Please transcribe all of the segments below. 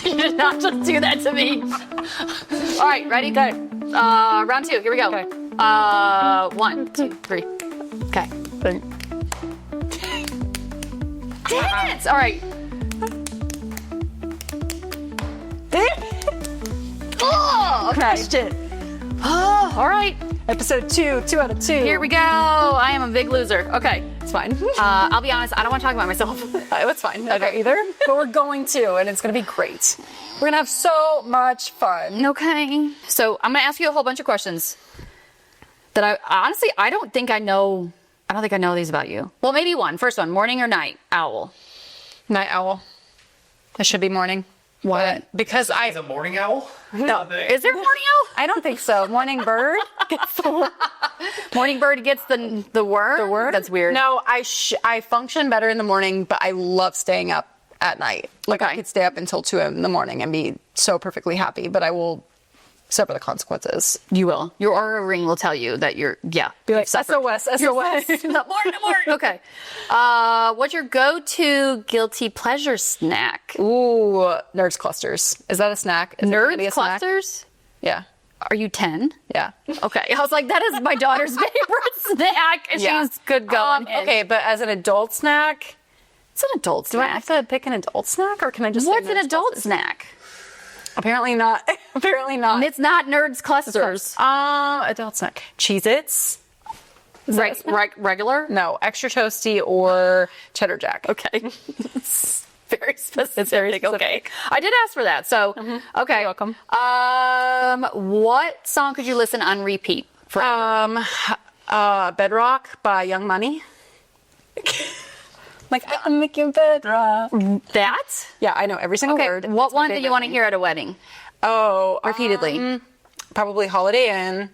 You did not just do that to me. All right, ready? Good. Round 2. Here we go. Okay. 1, 2, 3. Okay. Dang it! All right. Oh, okay. Crushed it. Oh, all right. Episode 2, 2 out of 2. Here we go. I am a big loser. Okay. It's fine. I'll be honest. I don't want to talk about myself. It's fine. Okay, either. But we're going to, and it's going to be great. We're going to have so much fun. Okay. So I'm going to ask you a whole bunch of questions that I don't think I know these about you. Well, maybe one. First one, morning or night owl? Night owl. It should be morning. What? Because Is a morning owl? No. Is there morning owl? I don't think so. Morning bird gets the worm. Morning bird gets the worm? The word? That's weird. No, I function better in the morning, but I love staying up at night. Like I could stay up until 2 in the morning and be so perfectly happy, but I will suffer the consequences. You will. Your aura ring will tell you that you're, Be like, SOS, SOS. No more. Okay. What's your go-to guilty pleasure snack? Ooh, Nerds Clusters. Is that a snack? Is it gonna be Nerds a snack? clusters? Yeah. Are you 10? Yeah. Okay. I was like, that is my daughter's favorite snack. And Yeah. she's good going. Okay, but as an adult snack, It's an adult do I snack. have to pick an adult snack or can I just say What's an Nerds adult Clusters? snack? Apparently not. Apparently not. It's not Nerds clusters. Adult snack. Cheez-Its? Regular? No, extra toasty or cheddar jack. Okay. It's very specific. It's very Okay. specific. I did ask for that. So, okay. You're welcome. What song could you listen on repeat? Bedrock by Young Money. Like, I'm making bedrock. That? Yeah, I know every single Okay. word. What It's my one do you favorite want to thing. hear at a wedding? Oh, Repeatedly. probably Holiday Inn.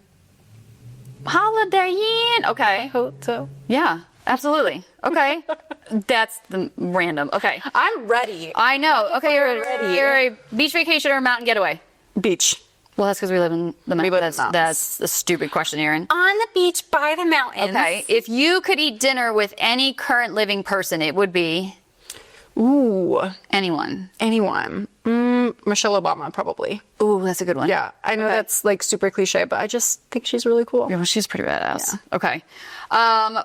Holiday Inn. Okay. Hotel. Yeah, absolutely. Okay. That's the random. Okay. I'm ready. I know. Okay, Ready. you're a beach vacation or a mountain getaway? Beach. Well, that's because we live in the mountains. live in mountains. That's a stupid question, Aaron. On the beach by the mountains. Okay. If you could eat dinner with any current living person, it would be Ooh, anyone. anyone. Michelle Obama, probably. Ooh, that's a good one. Yeah, I know that's like super cliche, but I just think she's really cool. Yeah, well, she's pretty badass. Okay.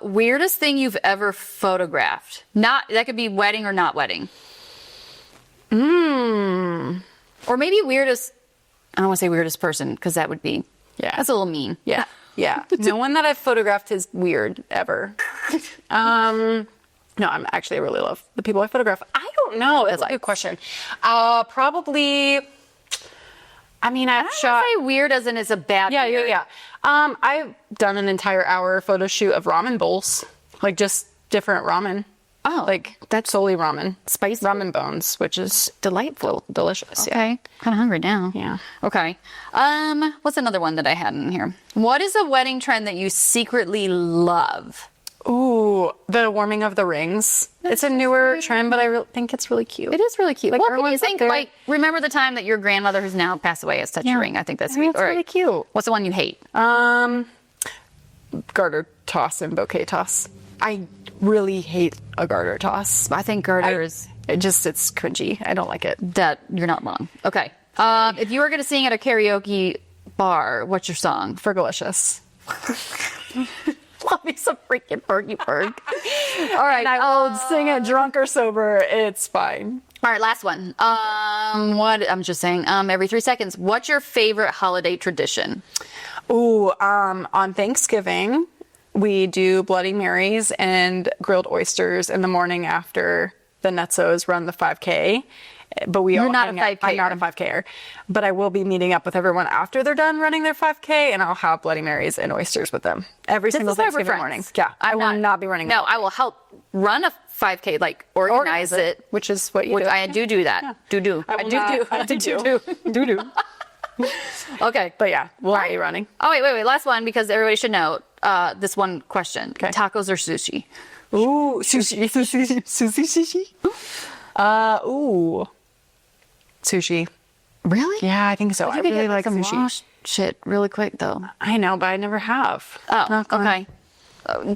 Weirdest thing you've ever photographed? That could be wedding or not wedding. Or maybe weirdest. I don't want to say weirdest person because that would be. Yeah. That's a little mean. Yeah, yeah. No one that I've photographed is weird ever. No, I really love the people I photograph. I don't know. That's a good question. Probably. I mean, I've I shot. don't say weird as in it's a bad. Yeah, weird. yeah, yeah. I've done an entire hour photo shoot of ramen bowls, like just different ramen. Oh, Like that's solely ramen, Spicy? ramen bones, which is delightful, delicious. Yeah. Okay. Kind of hungry now. Yeah. Okay. What's another one that I had in here? What is a wedding trend that you secretly love? Ooh, the warming of the rings. It's a newer trend, but I think it's really cute. It is really cute. Like, Well, can you everyone's up think, there. like, remember the time that your grandmother, who's now passed away, has touched your ring? I think that's sweet. It's All right. really cute. What's the one you hate? Garter toss and bouquet toss. I really hate a garter toss. I think garter is It's cringy. I don't like it. that you're not wrong. Okay. If you were going to sing at a karaoke bar, what's your song? Fergalicious. Love me some freaking Fergie Ferg. All right. And I will sing it drunk or sober. It's fine. All right, last one. What I'm just saying, every 3 seconds, what's your favorite holiday tradition? Ooh, on Thanksgiving, we do Bloody Marys and grilled oysters in the morning after the Nutzos run the 5K. But You're not a hang out- 5K-er. I'm not a 5K-er. But I will be meeting up with everyone after they're done running their 5K, and I'll have Bloody Marys and oysters with them every This single is why we're Thanksgiving friends. morning. Yeah, I will not be running. No, I will help run a 5K, like organize it. which is what you do. I do that. Yeah. Do. I do. Okay. But yeah, we'll be running. Oh, wait. Last one, because everybody should know this one question. Okay. Tacos or sushi? Ooh, sushi. Ooh. Sushi. Really? Yeah, I think so. I really like some sushi. raw shit really quick, though. I know, but I never have. Oh, Knock on- okay.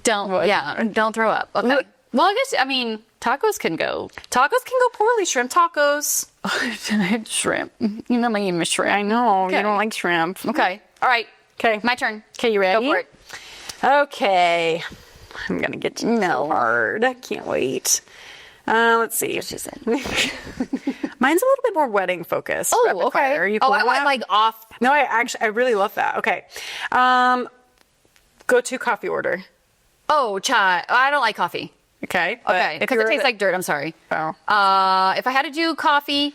Don't throw up. Okay. Well, I guess, I mean, tacos can go. Tacos can go poorly. Shrimp tacos. Shrimp. You know me, Miss Shrimp. I know. Okay. You don't like shrimp. Okay. All right. Okay. My turn. Okay, you ready? Go for it. Okay. I'm going to get you No. so hard. I can't wait. Let's see. What she said. Mine's a little bit more wedding focused. Oh, rapid okay. fire. Are you Oh, cool I with went that? like off. No, I really love that. Okay. Go to coffee order. Oh, chai. I don't like coffee. Okay. Okay. Because it tastes like dirt. I'm sorry. Oh. If I had to do coffee,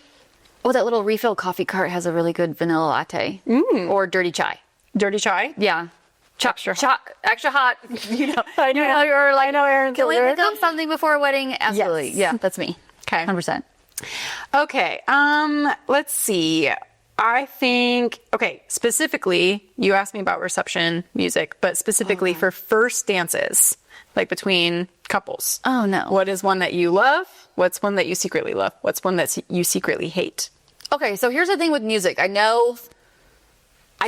that little refill coffee cart has a really good vanilla latte. Or dirty chai. Dirty chai. Yeah. Extra hot. Extra hot. You know, I know. You're like, I know, Aaron. can we become something before a wedding? Absolutely. Yes. Yeah, that's me. Okay. 100%. Okay. Let's see. I think, specifically, you asked me about reception music, but specifically for first dances, like between couples. Oh, no. What is one that you love? What's one that you secretly love? What's one that you secretly hate? Okay, so here's the thing with music. I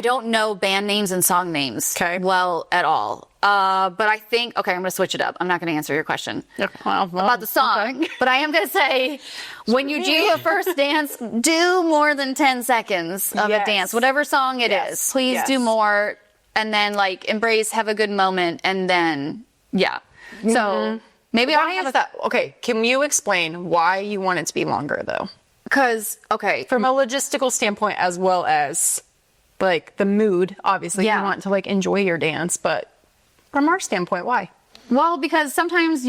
don't know band names and song names well at all. But I think, I'm going to switch it up. I'm not going to answer your question about the song. Okay. But I am going to say, when you do a first dance, do more than 10 seconds of a dance. Whatever song it is, please do more. And then, like, embrace, have a good moment, and then, So, maybe Why I have is that? Okay, can you explain why you want it to be longer, though? Because, From a logistical standpoint, as well as like the mood, obviously you want to like enjoy your dance, but from our standpoint, why? Well, because sometimes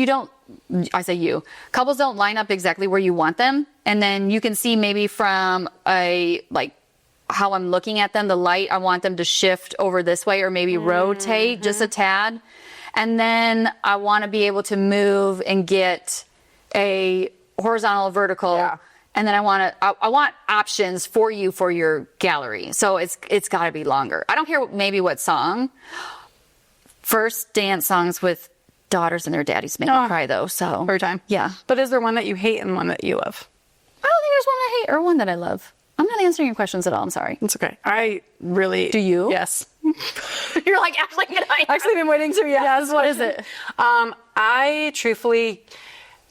couples don't line up exactly where you want them. And then you can see maybe from how I'm looking at them, the light, I want them to shift over this way or maybe rotate just a tad. And then I want to be able to move and get a horizontal, vertical. Yeah. And then I want options for you for your gallery. So it's got to be longer. I don't care maybe what song. First dance songs with daughters and their daddies make me cry though. So every time. Yeah. But is there one that you hate and one that you love? I don't think there's one I hate or one that I love. I'm not answering your questions at all. I'm sorry. It's okay. I really. Do you? Yes. You're like, actually, Actually been waiting to. Yes. What is it? I truthfully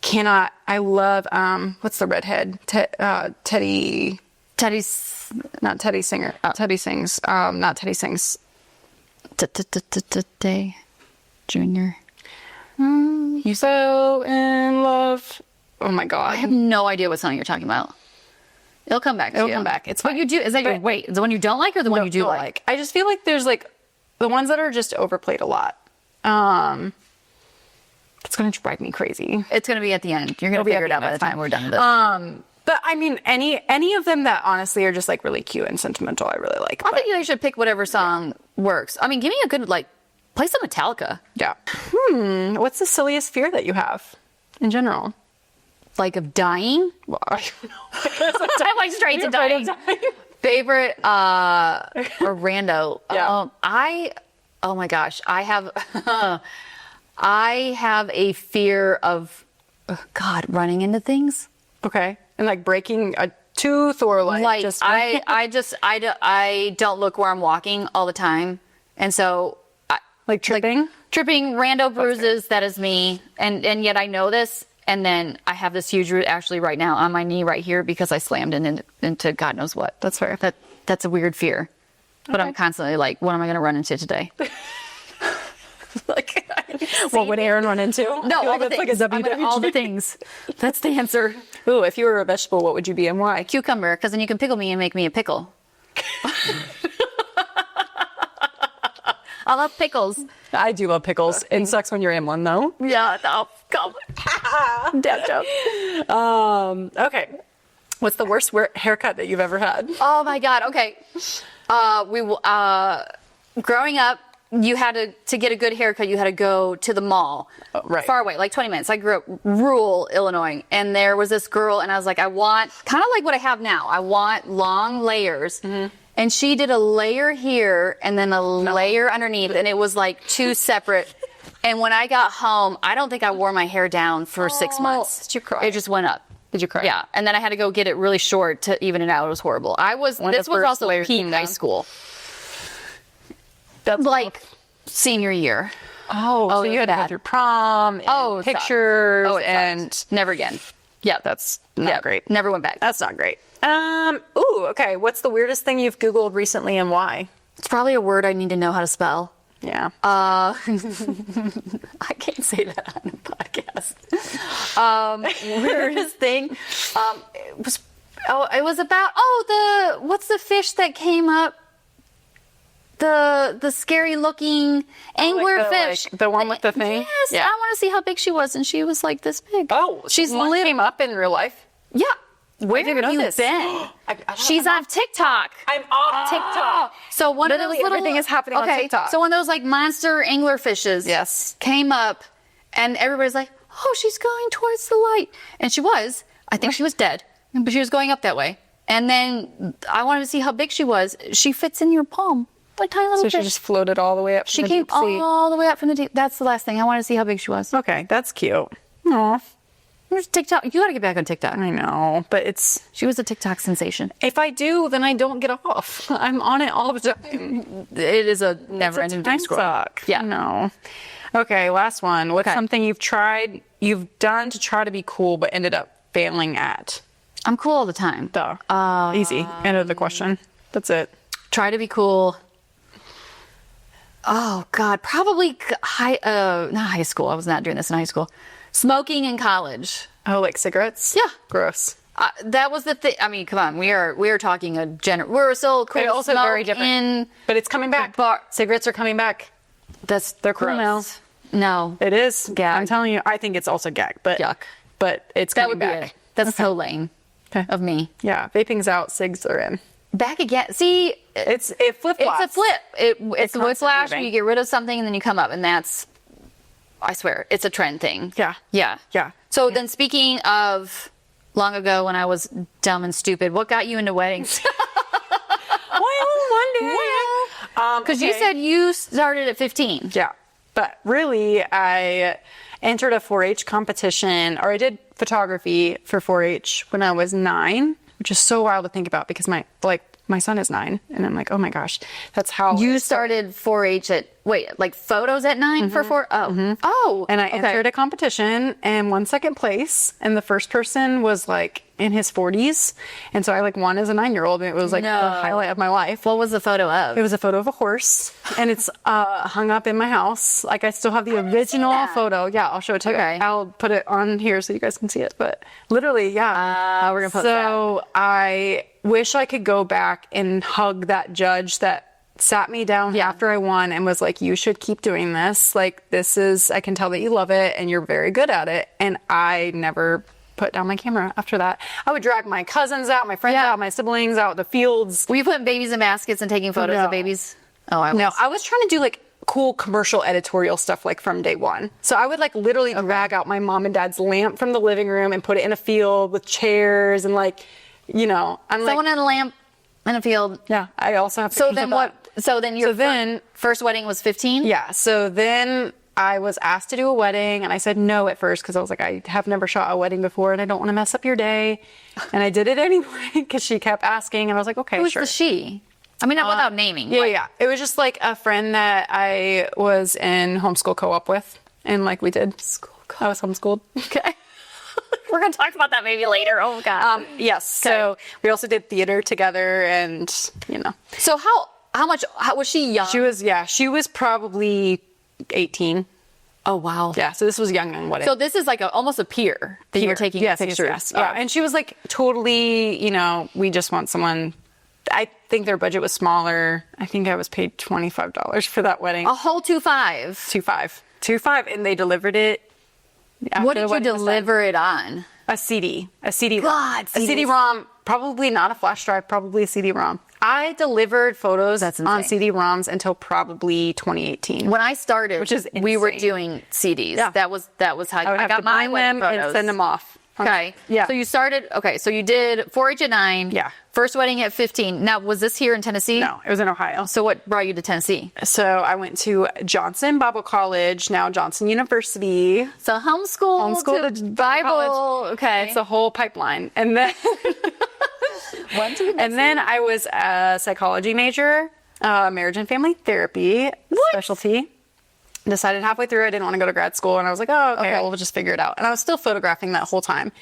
cannot. I love. What's the redhead? Teddy. Teddy's. Not Teddy Singer. Teddy sings. Not Teddy sings. Day. Junior. You so in love. Oh my God. I have no idea what song you're talking about. It'll come back to you. It'll come back. It's what fine. you do. Is that your wait? The one you don't like or the one you do like? I just feel like there's like the ones that are just overplayed a lot. It's gonna drive me crazy. It's gonna be at the end. You're gonna figure it out by the time we're done with it. But I mean, any of them that honestly are just like really cute and sentimental, I really like. I think you should pick whatever song works. I mean, give me a good play some Metallica. Yeah. What's the silliest fear that you have in general? Like of dying? Well, I don't know. I'm like straight to dying. Favorite or rando? Yeah. Oh my gosh, I have I have a fear of running into things. Okay. And like breaking a tooth or like just I don't look where I'm walking all the time, and so like tripping, rando bruises. That is me, and yet I know this. And then I have this huge root actually right now on my knee right here because I slammed into God knows what. That's fair. That's a weird fear. But I'm constantly like, what am I going to run into today? What would Aaron run into? No, all the things. All the things. That's the answer. Ooh, if you were a vegetable, what would you be and why? Cucumber, because then you can pickle me and make me a pickle. I love pickles. I do love pickles. It sucks when you're in one, though. Yeah, no, come. Dad joke. Okay. What's the worst haircut that you've ever had? Oh my God. Okay. Growing up, you had to get a good haircut. You had to go to the mall, far away, like 20 minutes. I grew up rural Illinois, and there was this girl, and I was like, I want kind of like what I have now. I want long layers. Mm-hmm. And she did a layer here and then a layer underneath, and it was like two separate. And when I got home, I don't think I wore my hair down for 6 months. Did you cry? It just went up. Did you cry? Yeah. And then I had to go get it really short to even it out. It was horrible. This was also peak high school. That's like senior year. Oh, so you had to go bad. through prom, and Oh, it sucked. pictures, Oh, it and sucked. Never again. Yeah, that's not great. Never went back. That's not great. Okay. What's the weirdest thing you've Googled recently and why? It's probably a word I need to know how to spell. Yeah. I can't say that on a podcast. Weirdest thing. It was about what's the fish that came up? The scary looking anglerfish. the one with the thing? Yes. Yeah. I want to see how big she was, and she was like this big. Oh, she's one came up in real life. Yeah. Where didn't have know you this. been? She's I'm on TikTok. I'm off TikTok. So one of Literally those little, everything is happening on TikTok. So one of those like monster anglerfishes Yes. came up, and everybody's like, "Oh, she's going towards the light," and she was. I think she was dead, but she was going up that way. And then I wanted to see how big she was. She fits in your palm, like tiny little So she fish. just floated all the way up. She from the came deep sea. all the way up from the deep. That's the last thing. I wanted to see how big she was. Okay, that's cute. Aw, There's TikTok. You got to get back on TikTok. I know, but She was a TikTok sensation. if I do, then I don't get off. I'm on it all the time. It is a never-ending Time scroll. suck. Yeah. No. Okay, last one. What's something you've done to try to be cool but ended up failing at? I'm cool all the time. Duh. Easy. End of the question. That's it. Try to be cool. Oh God, probably not high school. I was not doing this in high school. Smoking in college. Oh, like cigarettes? Yeah. Gross. That was the thing. I mean, come on. We are talking we're still cool. They're to also smoke very different. But it's coming back. Cigarettes are coming back. They're cool gross. No. It is. Gag. I'm telling you, I think it's also gag, but Yuck. But it's That coming would be back. it. That's so lame Okay. of me. Yeah, vaping's out, cigs are in. Back again. See, It flip flops. it's a flip. It's a constantly whiplash. moving. You get rid of something and then you come up, and that's. I swear, it's a trend thing. Yeah. Yeah. Yeah. So then, speaking of long ago when I was dumb and stupid, what got you into weddings? One day. Because you said you started at 15. Yeah. But really, I entered a 4-H competition, or I did photography for 4-H when I was 9, which is so wild to think about because my son is 9, and I'm like, oh my gosh, that's how You started 4-H at like photos at 9 for 4. Oh, oh, And I okay. entered a competition and won second place. And the first person was like in his 40s. And so I like won as a 9-year-old. And it was like No. the highlight of my life. What was the photo of? It was a photo of a horse, and it's hung up in my house. Like I still have the original that. photo. Yeah, I'll show it to you. Okay. I'll put it on here so you guys can see it. But literally, yeah. We're gonna post So I wish I could go back and hug that judge that sat me down after I won and was like, you should keep doing this. Like I can tell that you love it and you're very good at it. And I never put down my camera after that. I would drag my cousins out, my friends out, my siblings out, the fields. Were you putting babies in baskets and taking photos No. of babies? Oh, I was. No, I was trying to do like cool commercial editorial stuff like from day one. So I would like literally drag out my mom and dad's lamp from the living room and put it in a field with chairs and like, I'm Someone like, in a lamp in a field. yeah, I also have So pictures then of what? that. So then your then- first wedding was 15? Yeah. So then I was asked to do a wedding and I said no at first because I was like, I have never shot a wedding before and I don't want to mess up your day. And I did it anyway because she kept asking and I was like, okay, Who's sure. the she? I mean, not without naming. Yeah, like- yeah. It was just like a friend that I was in homeschool co-op with. And like we did. I was homeschooled. Okay. We're going to talk about that maybe later. Oh, God. Yes. So we also did theater together and, So how much was she young? She was probably 18. Oh, wow. Yeah. So this was young and wedding. So this is like almost a peer that you were taking pictures. Yes. Yeah. And she was like totally, we just want someone. I think their budget was smaller. I think I was paid $25 for that wedding. A whole 2.5. 2.5. And they delivered it. What did you deliver it on? A CD. A CD. God, a CD-ROM. Probably not a flash drive. Probably a CD-ROM. I delivered photos insane. on CD-ROMs until probably 2018. When I started, Which is we were insane. doing CDs. Yeah. That was how I would I have got to my bind wedding them photos. and send them off. Okay. Yeah. So you started. Okay. So you did 4-H at 9. Yeah. First wedding at 15. Now, was this here in Tennessee? No, it was in Ohio. So what brought you to Tennessee? So I went to Johnson Bible College, now Johnson University. So homeschool to Bible. college. Okay. It's a whole pipeline. And then then I was a psychology major, marriage and family therapy specialty. decided halfway through I didn't want to go to grad school, and I was like, oh, okay, we'll just figure it out. And I was still photographing that whole time.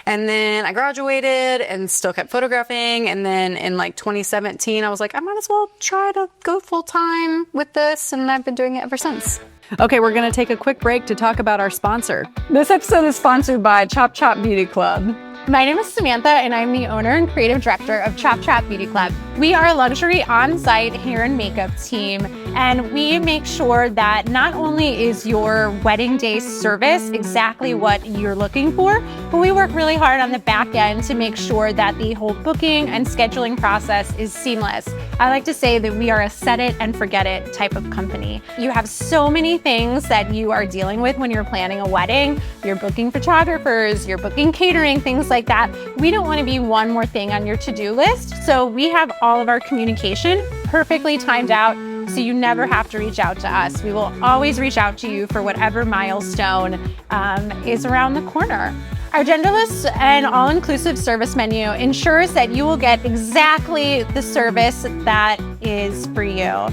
And then I graduated and still kept photographing. And then in like 2017, I was like, I might as well try to go full time with this. And I've been doing it ever since. Okay, we're going to take a quick break to talk about our sponsor. This episode is sponsored by Chop Chop Beauty Club. My name is Samantha, and I'm the owner and creative director of Chop Chop Beauty Club. We are a luxury on-site hair and makeup team, and we make sure that not only is your wedding day service exactly what you're looking for, but we work really hard on the back end to make sure that the whole booking and scheduling process is seamless. I like to say that we are a set it and forget it type of company. You have so many things that you are dealing with when you're planning a wedding. You're booking photographers, you're booking catering, things like that. We don't want to be one more thing on your to-do list. So we have all of our communication perfectly timed out, so you never have to reach out to us. We will always reach out to you for whatever milestone is around the corner. Our genderless and all-inclusive service menu ensures that you will get exactly the service that is for you.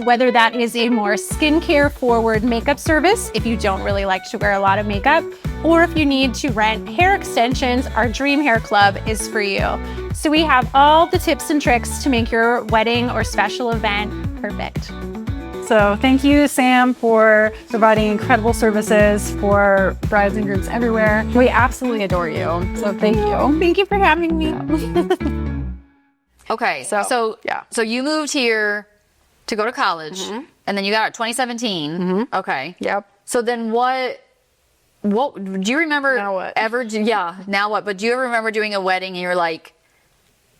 Whether that is a more skincare forward makeup service, if you don't really like to wear a lot of makeup, or if you need to rent hair extensions, our Dream Hair Club is for you. So we have all the tips and tricks to make your wedding or special event perfect. So thank you, Sam, for providing incredible services for brides and grooms everywhere. We absolutely adore you. So thank you. Thank you for having me. Okay. So you moved here to go to college, and then you got out 2017. Okay. Yep. So then what do you remember Now what? Now what? But do you ever remember doing a wedding and you're like,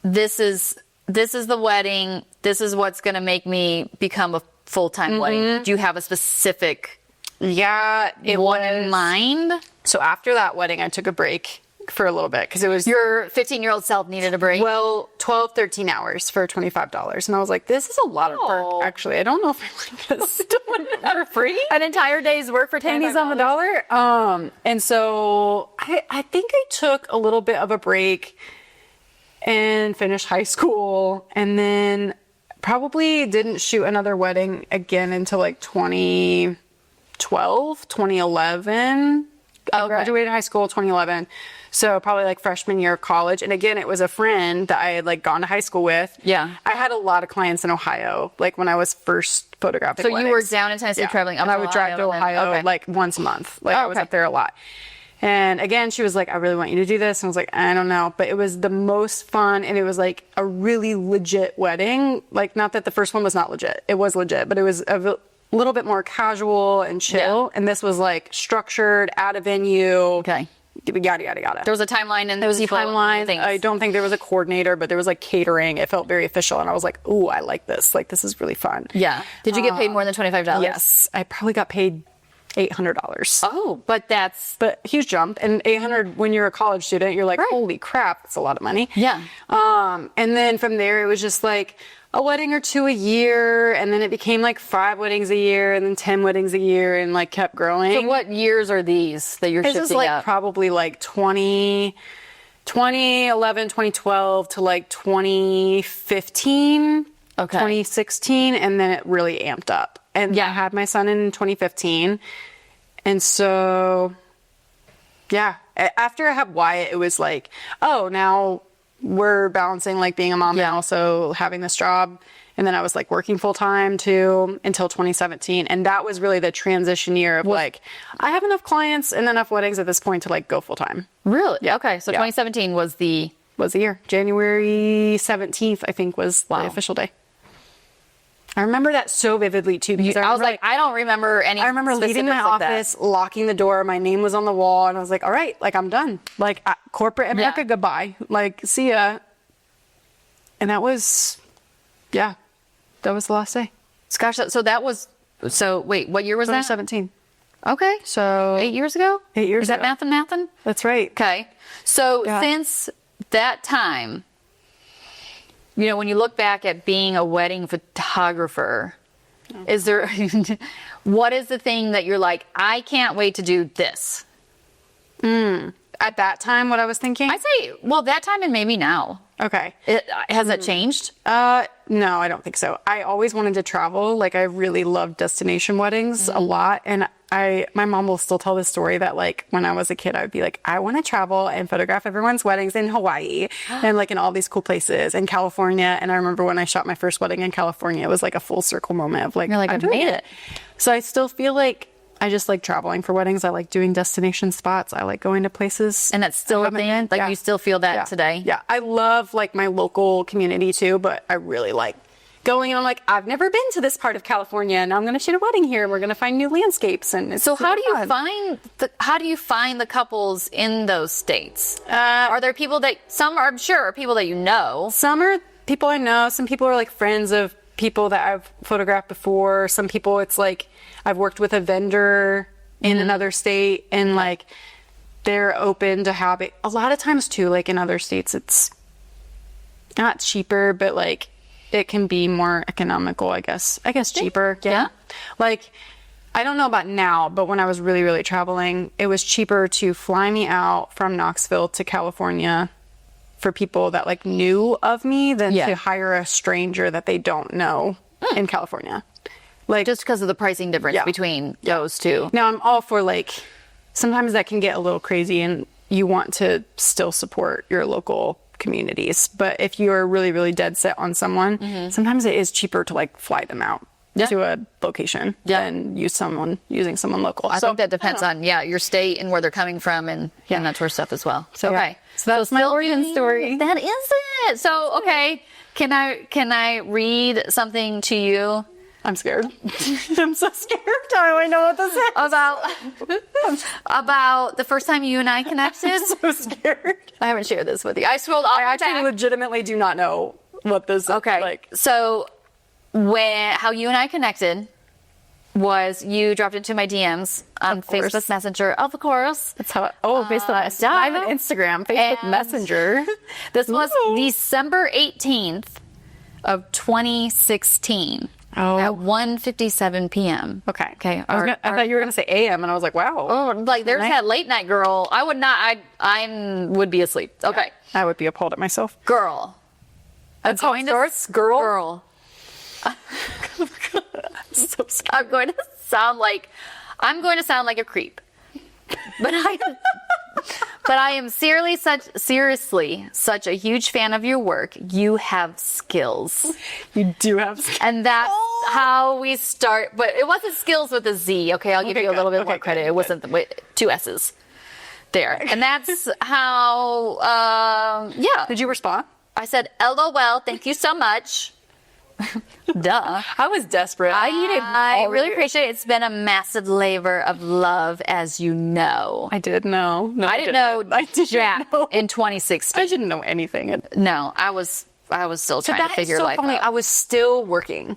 this is the wedding, this is what's going to make me become a full-time wedding? Do you have a specific Yeah, it one was in mind? So after that wedding, I took a break for a little bit because it was Your 15-year-old self needed a break? 12, 13 hours for $25. And I was like, this is a lot of work, actually. I don't know if I like this. For free? An entire day's work for Pennies $25? on the dollar. And so I think I took a little bit of a break and finished high school, and then probably didn't shoot another wedding again until like 2012, 2011. I graduated high school 2011. So probably like freshman year of college. And again, it was a friend that I had like gone to high school with. Yeah. I had a lot of clients in Ohio, like when I was first photographing So weddings. you were down in Tennessee traveling up and to I would drive to Ohio and then- Ohio okay. like once a month. Like I was up there a lot. And again, she was like, I really want you to do this. And I was like, I don't know. But it was the most fun. And it was like a really legit wedding. Like, not that the first one was not legit. It was legit, but it was a little bit more casual and chill. Yeah. And this was like structured at a venue. Okay. Yada, yada, yada. There was a timeline and There was a people and timeline. things. I don't think there was a coordinator, but there was like catering. It felt very official. And I was like, ooh, I like this. Like, this is really fun. Yeah. Did you get paid more than $25? Yes. I probably got paid $800. Oh, but that's... But huge jump. And 800 when you're a college student, you're like, holy crap, that's a lot of money. Yeah. And then from there, it was just like a wedding or two a year. And then it became like 5 weddings a year and then 10 weddings a year and like kept growing. So what years are these that you're This shifting is like up? probably like 2011, 2012 to like 2015, Okay. 2016. And then it really amped up. And I had my son in 2015. And so, yeah, after I had Wyatt, it was like, oh, now we're balancing like being a mom and also having this job. And then I was like working full time too until 2017. And that was really the transition year of like, I have enough clients and enough weddings at this point to like go full time. Really? Yeah. Okay. So 2017 was the... Was the year. January 17th, I think, was the official day. I remember that so vividly too because I was like, I don't remember any. I remember leaving my office, locking the door. My name was on the wall, and I was like, "All right, like I'm done. Like corporate America, goodbye. Like see ya." And that was, that was the last day. Gosh, so that was. So wait, what year was that? 2017. Okay, So 8 years ago. 8 years Is that ago. mathin'? That's right. Okay, so since that time, you know, when you look back at being a wedding photographer, is there, what is the thing that you're like, I can't wait to do this? At that time, what I was thinking. I'd say, well, that time and maybe now. Okay. Has that changed? No, I don't think so. I always wanted to travel. Like, I really loved destination weddings a lot. And my mom will still tell this story that, like, when I was a kid, I would be like, I want to travel and photograph everyone's weddings in Hawaii and, like, in all these cool places in California. And I remember when I shot my first wedding in California, it was like a full circle moment of, like, You're like, I'm I've doing made it. So I still feel like I just like traveling for weddings. I like doing destination spots. I like going to places. And that's still a thing? Like, you still feel that today? Yeah. I love, like, my local community too, but I really like going and I'm like, I've never been to this part of California and I'm going to shoot a wedding here and we're going to find new landscapes. And it's So how do you fun. find the couples in those states? Are there people that, some are, I'm sure, are people that you know? Some are people I know. Some people are like friends of people that I've photographed before. Some people it's like I've worked with a vendor in another state and like they're open to having, a lot of times too, like in other states, it's not cheaper, but like it can be more economical, I guess cheaper. Yeah. Like, I don't know about now, but when I was really, really traveling, it was cheaper to fly me out from Knoxville to California for people that like knew of me than to hire a stranger that they don't know in California. Like, Just because of the pricing difference between those two. now I'm all for like, sometimes that can get a little crazy and you want to still support your local communities. But if you're really, really dead set on someone, sometimes it is cheaper to like fly them out to a location than using someone local. I think that depends on, your state and where they're coming from and that sort of stuff as well. So, okay. So that's my origin story. That is it. So, okay. Can I read something to you? I'm scared. I'm so scared. I know what this is. About the first time you and I connected. I'm so scared. I haven't shared this with you. I scrolled all I the way actually back. legitimately do not know what this is like. So how you and I connected was you dropped into my DMs on Facebook Messenger. Of course. That's how Facebook. I'm on Instagram, Facebook Messenger. This was December 18th of 2016. At 1:57 p.m. Okay. Okay. I thought you were going to say AM, and I was like, wow. Oh, like there's that late night girl. I would not. I would be asleep. Okay. I would be appalled at myself. Girl. That's how it starts? Girl? Girl. So scared. I'm going to sound like a creep. But I am seriously such a huge fan of your work. You have skills. You do have skills. And that's how we start. But it wasn't skills with a Z. Okay, I'll give you a little bit more credit. It wasn't two S's there. And that's how, Did you respond? I said, LOL, thank you so much. Duh. I was desperate. I really appreciate it. It's been a massive labor of love, as you know. I did know. No, I didn't know I didn't Jack know. in 2016. I didn't know anything. No, I was still trying to figure life out. I was still working.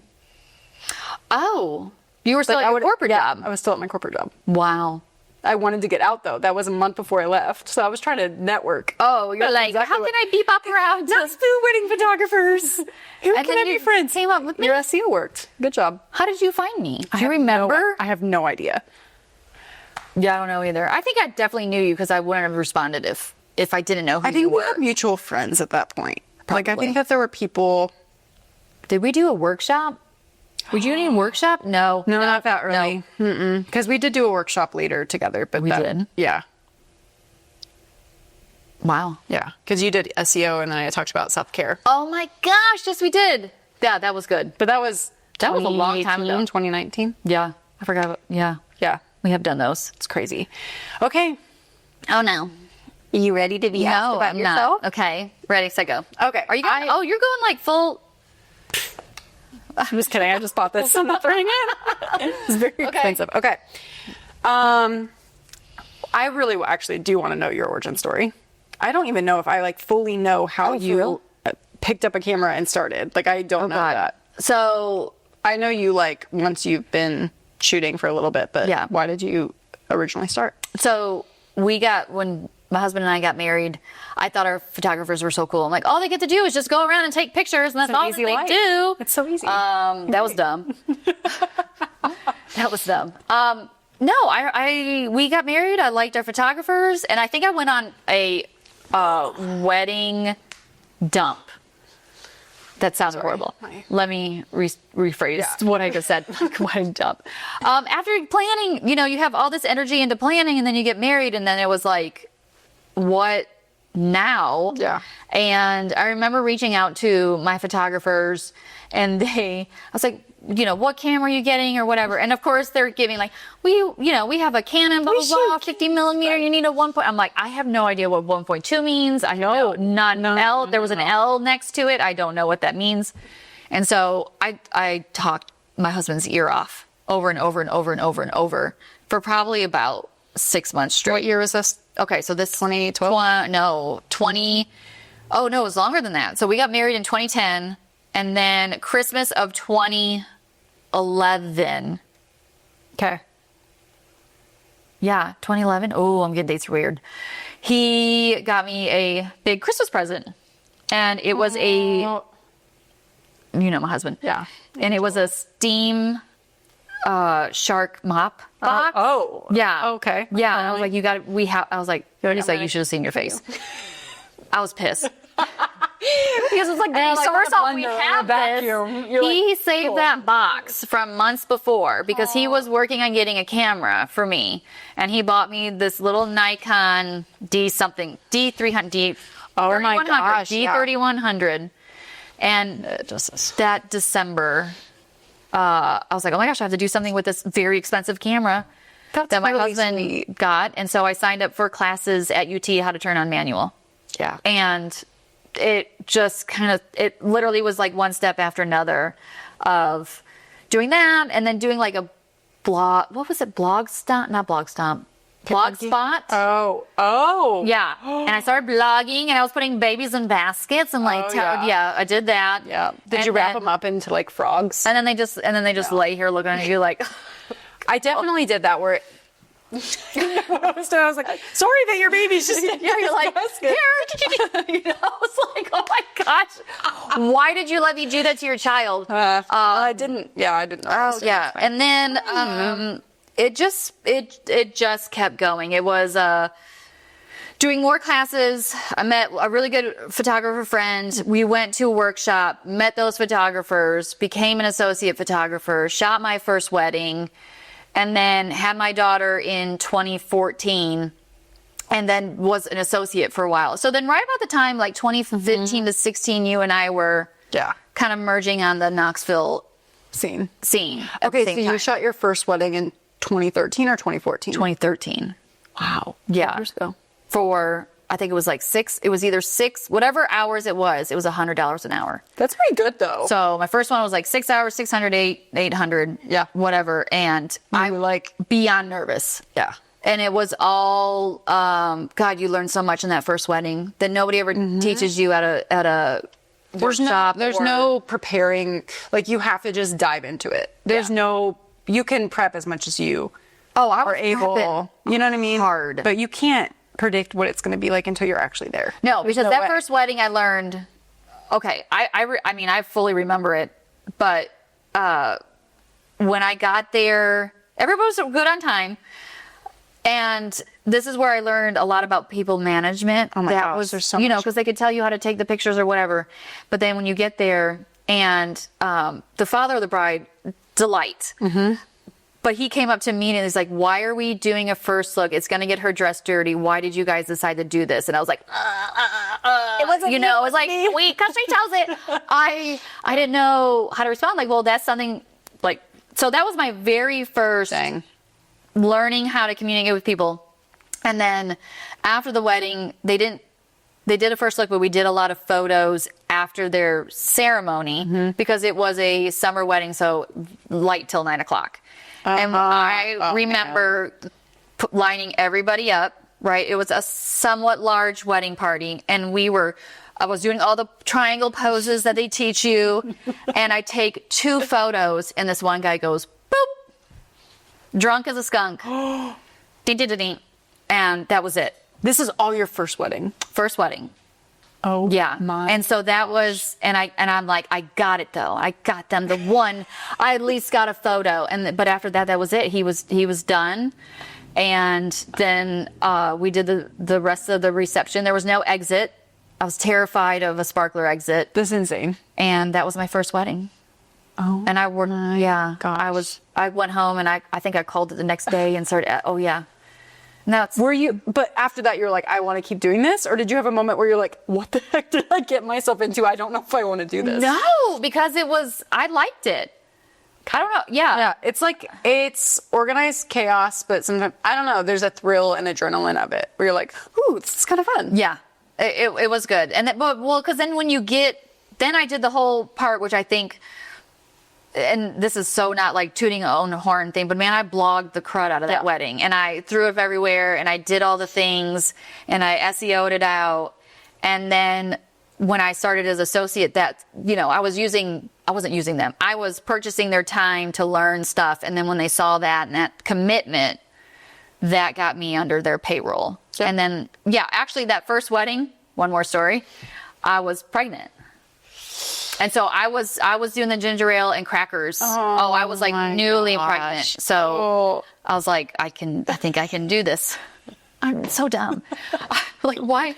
Oh, you were still at your corporate job. I was still at my corporate job. Wow. I wanted to get out though. That was a month before I left, so I was trying to network. Oh, you're That's like, exactly how can I beep up around? Knoxville wedding photographers. Who And can then I be you friends? came up with me. Your SEO worked. Good job. How did you find me? Do you have remember? I have no idea. Yeah, I don't know either. I think I definitely knew you because I wouldn't have responded if I didn't know who I you think we were. had mutual friends at that point. Like I Probably. think that there were people. Did we do a workshop? Were you doing a workshop? No. No, not that early. Because we did do a workshop later together. But We did? Yeah. Wow. Yeah. Because you did SEO and then I talked about self-care. Oh my gosh, yes we did. Yeah, that was good. But that was a long time ago. 2019. Yeah, I forgot. Yeah, Yeah. we have done those. It's crazy. Okay. Oh no. You ready to be asked about I'm yourself? not. Okay, ready, set, go. Okay. Are you going? Oh, you're going like full. I'm just kidding. I just bought this. I'm not throwing it. It's very expensive. Okay. I really actually do want to know your origin story. I don't even know if I like fully know how you picked up a camera and started. Like I don't know that. So I know you like once you've been shooting for a little bit, but Yeah. why did you originally start? when my husband and I got married, I thought our photographers were so cool. I'm like, all they get to do is just go around and take pictures, and that's all that they do. It's so easy. That was dumb. That was dumb. No, we got married. I liked our photographers, and I think I went on a wedding dump. That sounds horrible. Let me rephrase what I just said. What a dump. After planning, you have all this energy into planning, and then you get married, and then it was like, what now? Yeah. And I remember reaching out to my photographers, and I was like, what camera are you getting or whatever? And of course they're giving like, we have a Canon, blah, blah, blah, 50 millimeter. You need a 1. I'm like, I have no idea what 1.2 means. I know not L. There was an L next to it. I don't know what that means. And so I talked my husband's ear off over and over and over and over and over for probably about 6 months straight. What year was this? Okay, so this 2012? No, 20. Oh no, it was longer than that. So we got married in 2010, and then Christmas of 2011. Okay. Yeah, 2011. Oh, I'm getting dates weird. He got me a big Christmas present, and it was my husband. Yeah. And it was a steam shark mop box. Oh. Yeah. Okay. Yeah. And I was like, I was like, he's like, you should have seen your face. I was pissed. Because it's like, first off, we have this. He saved that box from months before because he was working on getting a camera for me. And he bought me this little Nikon D300. Oh my gosh. D3100. And that December, I was like, oh my gosh, I have to do something with this very expensive camera that my husband got. And so I signed up for classes at UT how to turn on manual. Yeah. And it just it literally was like one step after another of doing that and then doing like a blog. What was it? Blogspot? Not Blogspot. Blogspot. Oh. Yeah. And I started blogging and I was putting babies in baskets and like, I did that. Yeah. Did you wrap them up into like frogs? And then they just lay here looking at you like, I definitely did that where I was like, sorry that your baby's just in you're like, here. It's like, oh my gosh, why did you let me do that to your child? I didn't. Yeah, I didn't. Oh, yeah. And then it just kept going. It was doing more classes. I met a really good photographer friend. We went to a workshop, met those photographers, became an associate photographer, shot my first wedding, and then had my daughter in 2014, and then was an associate for a while. So then right about the time, like 2015 to 16, you and I were kind of merging on the Knoxville scene. Okay, so you shot your first wedding in 2013 or 2014? 2013. Wow. Yeah. Years ago. For, I think it was like either 6, whatever hours it was $100 an hour. That's pretty good though. So my first one was like 6 hours, 600, 800, whatever. And I was like beyond nervous. Yeah. And it was all, God, you learned so much in that first wedding that nobody ever teaches you at a workshop. There's no preparing, like you have to just dive into it. There's no, you can prep as much as you are able. You know what I mean? Hard. But you can't predict what it's going to be like until you're actually there. No, because first wedding I learned, okay, I mean, I fully remember it, but when I got there, everybody was good on time. And this is where I learned a lot about people management. Oh my gosh, there's so much. Because they could tell you how to take the pictures or whatever. But then when you get there and the father of the bride, delight. But he came up to me and he's like, why are we doing a first look? It's going to get her dressed dirty. Why did you guys decide to do this? And I was like, it wasn't, it was like, wait, country tells it. I didn't know how to respond. Like, well, that's something like, so that was my very first learning how to communicate with people. And then after the wedding, they did a first look, but we did a lot of photos after their ceremony because it was a summer wedding. So light till 9 o'clock. And I remember lining everybody up, right? It was a somewhat large wedding party. And I was doing all the triangle poses that they teach you. And I take 2 photos and this one guy goes, boop, drunk as a skunk. Ding, ding, ding, ding. And that was it. This is all your first wedding? First wedding. Oh, yeah. My and so that was, and I'm like, I got it though. I got them. The one, I at least got a photo. But after that, that was it. He was done. And then we did the rest of the reception. There was no exit. I was terrified of a sparkler exit. This is insane. And that was my first wedding. Oh. And I worked, gosh. I went home and I think I called it the next day and started, oh yeah. No, Were you, but after that, you're like, I want to keep doing this? Or did you have a moment where you're like, what the heck did I get myself into? I don't know if I want to do this. no, because I liked it. I don't know. Yeah. Yeah, it's like, it's organized chaos, but sometimes, I don't know, there's a thrill and adrenaline of it where you're like, ooh, this is kind of fun. Yeah. It was good. And because then when you then I did the whole part, which I think, and this is so not like tooting a own horn thing, but man, I blogged the crud out of that wedding and I threw it everywhere and I did all the things and I SEO'd it out. And then when I started as associate, that, I wasn't using them. I was purchasing their time to learn stuff. And then when they saw that and that commitment, that got me under their payroll. Yep. And then, actually that first wedding, one more story, I was pregnant. And so I was doing the ginger ale and crackers. Oh, I was like newly pregnant. So I was like, I think I can do this. I'm so dumb. Like, why?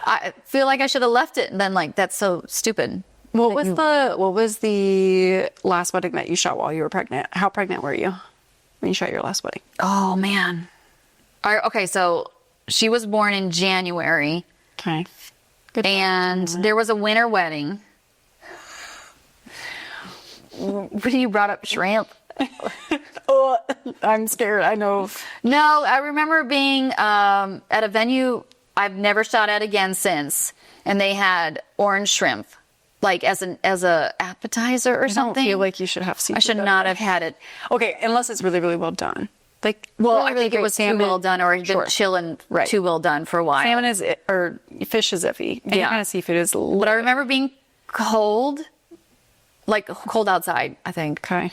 I feel like I should have left it. And then like, that's so stupid. What was the last wedding that you shot while you were pregnant? How pregnant were you when you shot your last wedding? Oh man. Okay. So she was born in January. Okay. Good. And there was a winter wedding. When you brought up shrimp. Oh, I'm scared. I know. No, I remember being at a venue I've never shot at again since, and they had orange shrimp, like as a appetizer or something. I feel like you should have seafood. I should not have had it. Okay, unless it's really, really well done. Like, I think it was too well done, or it's been chilling too well done for a while. Salmon or fish is iffy. Any kind of seafood is. But I remember being cold. Like cold outside, I think. Okay.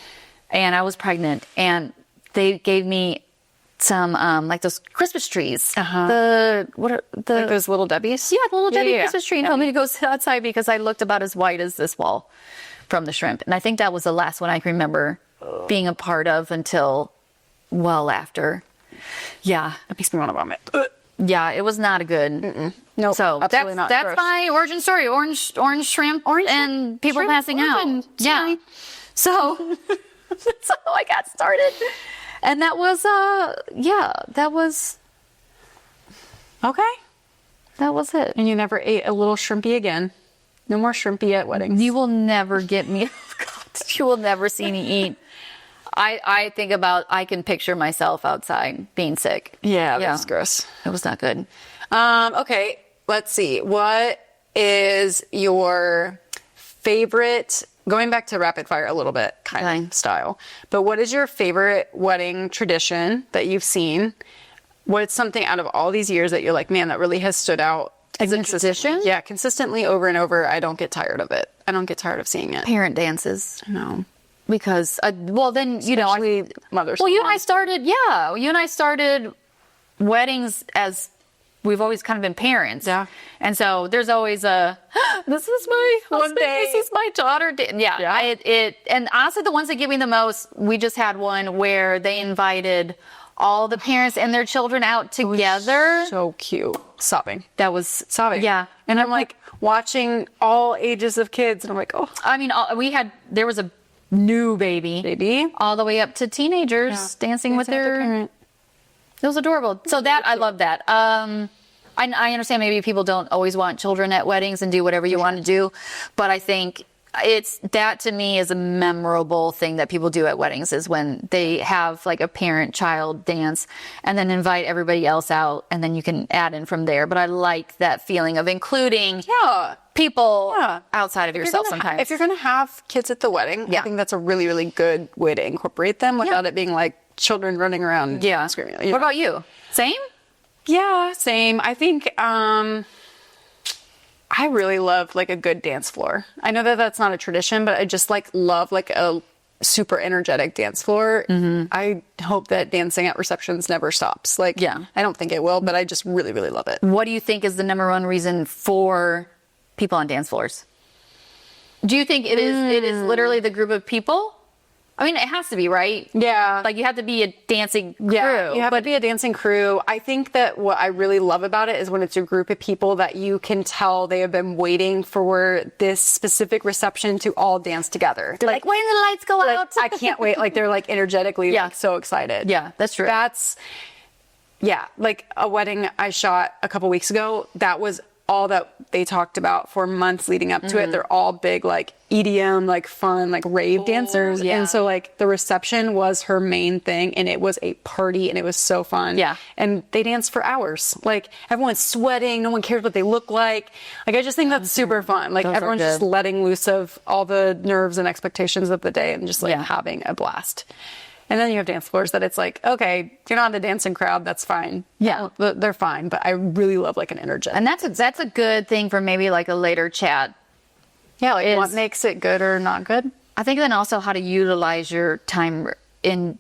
And I was pregnant, and they gave me some like those Christmas trees. Like those little Debbies? Yeah, the little Debbie Christmas tree, and told me to go sit outside because I looked about as white as this wall from the shrimp. And I think that was the last one I can remember being a part of until well after. Yeah, that makes me want to vomit. Yeah, it was not a good. No, so absolutely not. That's my origin story. Orange shrimp, and people passing out. Yeah. So that's how I got started, and that was that was okay. That was it. And you never ate a little shrimpy again. No more shrimpy at weddings. You will never get me. You will never see me eat. I think about, I can picture myself outside being sick. Yeah, that's gross. It was not good. Okay, let's see. What is your favorite, going back to rapid fire a little bit, kind of style, but what is your favorite wedding tradition that you've seen? What's something out of all these years that you're like, man, that really has stood out? As a tradition? Yeah, consistently over and over. I don't get tired of it. I don't get tired of seeing it. Parent dances. No. Because, then, Especially mothers. Well, you and I started weddings as we've always kind of been parents. Yeah. And so there's always this is my husband, this is my daughter. Yeah. And honestly, the ones that give me the most, we just had one where they invited all the parents and their children out together. So cute. Sobbing. That was sobbing. Yeah. And I'm like watching all ages of kids and I'm like, oh. I mean, there was a new baby all the way up to teenagers dancing with their parent. It was adorable. So I love that. I understand maybe people don't always want children at weddings and do whatever you want to do, but I think that to me is a memorable thing that people do at weddings is when they have like a parent-child dance and then invite everybody else out and then you can add in from there. But I like that feeling of including people outside of yourself sometimes. If you're going to have kids at the wedding, I think that's a really, really good way to incorporate them without it being like children running around screaming. What about you? Same? Yeah, same. I think I really love like a good dance floor. I know that that's not a tradition, but I just love like a super energetic dance floor. Mm-hmm. I hope that dancing at receptions never stops. I don't think it will, but I just really, really love it. What do you think is the number one reason for people on dance floors? Do you think it is literally the group of people? I mean, it has to be, right? Yeah. Like you have to be a dancing crew. Yeah, you have to be a dancing crew. I think that what I really love about it is when it's a group of people that you can tell they have been waiting for this specific reception to all dance together. They're like, when do the lights go like, out? I can't wait. Like they're like energetically like, so excited. Yeah, that's true. Yeah, like a wedding I shot a couple weeks ago, that was all that they talked about for months leading up to it. They're all big, like EDM, like fun, like rave dancers. yeah. And so like the reception was her main thing and it was a party and it was so fun. Yeah. And they danced for hours. Like everyone's sweating. No one cares what they look like. Like I just think that's super fun. Like Those are everyone's just good. letting loose of all the nerves and expectations of the day and just like Yeah. having a blast. And then you have dance floors that it's like, okay, you're not a dancing crowd, that's fine. Yeah. They're fine, but I really love like an energetic. And that's a good thing for maybe like a later chat. Yeah, like is- what makes it good or not good? I think then also how to utilize your time in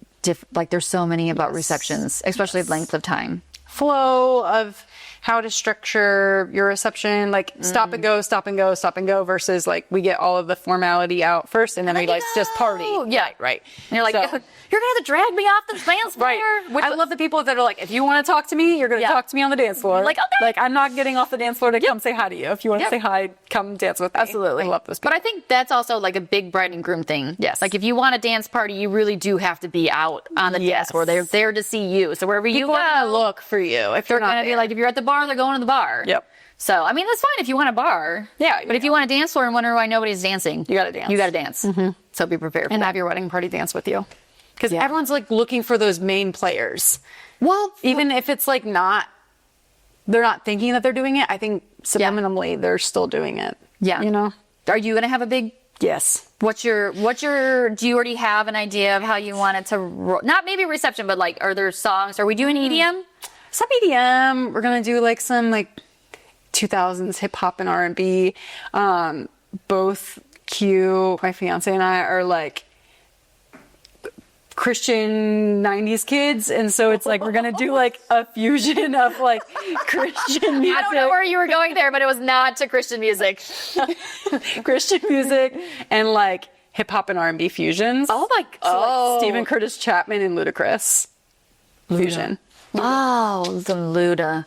like there's so many about receptions, especially length of time. Flow of how to structure your reception, like stop and go, stop and go, stop and go, versus like we get all of the formality out first and then we like just party. Yeah, Right. And you're like, So- you're gonna have to drag me off the dance floor. Right. With I love the people that are like, if you want to talk to me, you're going to Yeah. talk to me on the dance floor. Like, okay. Like, I'm not getting off the dance floor to come say hi to you. If you want Yep. to say hi, come dance with me. Absolutely. I love those people. But I think that's also like a big bride and groom thing. Yes. Like if you want a dance party, you really do have to be out on the dance Yes. floor. They're there to see you. So wherever you People are go, going to look for you if they're you're not going to be there. like, if you're at the bar, they're going to the bar. Yep. So, I mean, that's fine if you want a bar. Yeah, But if you want a dance floor and wonder why nobody's dancing, You gotta dance. You got to dance. So be prepared. and for have your wedding party dance with you. Because Yeah. everyone's like looking for those main players. that. Well, Even if it's like they're not thinking that they're doing it, I think subliminally they're still doing it. yeah. You know? Are you going to have a big Yes. do you already have an idea of how you want it to, not maybe reception, but like, are there songs? Are we doing EDM? Some EDM. We're going to do like some like 2000s hip hop and R&B. Both Q, my fiance, and I are like Christian 90s kids, and so it's like we're gonna do like a fusion of like Christian music, I don't know where you were going there, but it was not to Christian music. Christian music, and like hip hop and R&B fusions. Oh my, Like Stephen Curtis Chapman and Ludacris fusion. Oh, some Luda.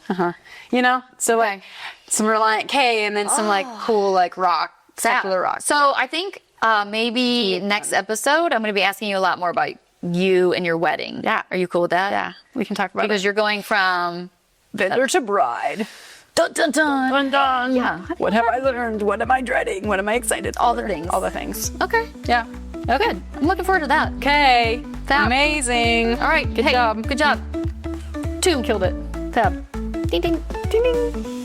You know, so like Okay. some Reliant K, and then some like cool like rock, secular rock. So I think maybe next episode, I'm going to be asking you a lot more about you and your wedding. Yeah. Are you cool with that? Yeah, we can talk about Because it. you're going from Vendor to bride. dun dun dun. Dun, dun. Yeah. What have I learned? What am I dreading? What am I excited for? All the things. All the things. Okay. Yeah. Oh, good. I'm looking forward to that. Okay. Fab. Amazing. All right. Good job. Good job. 2. Killed it. Fab. Ding ding. Ding ding.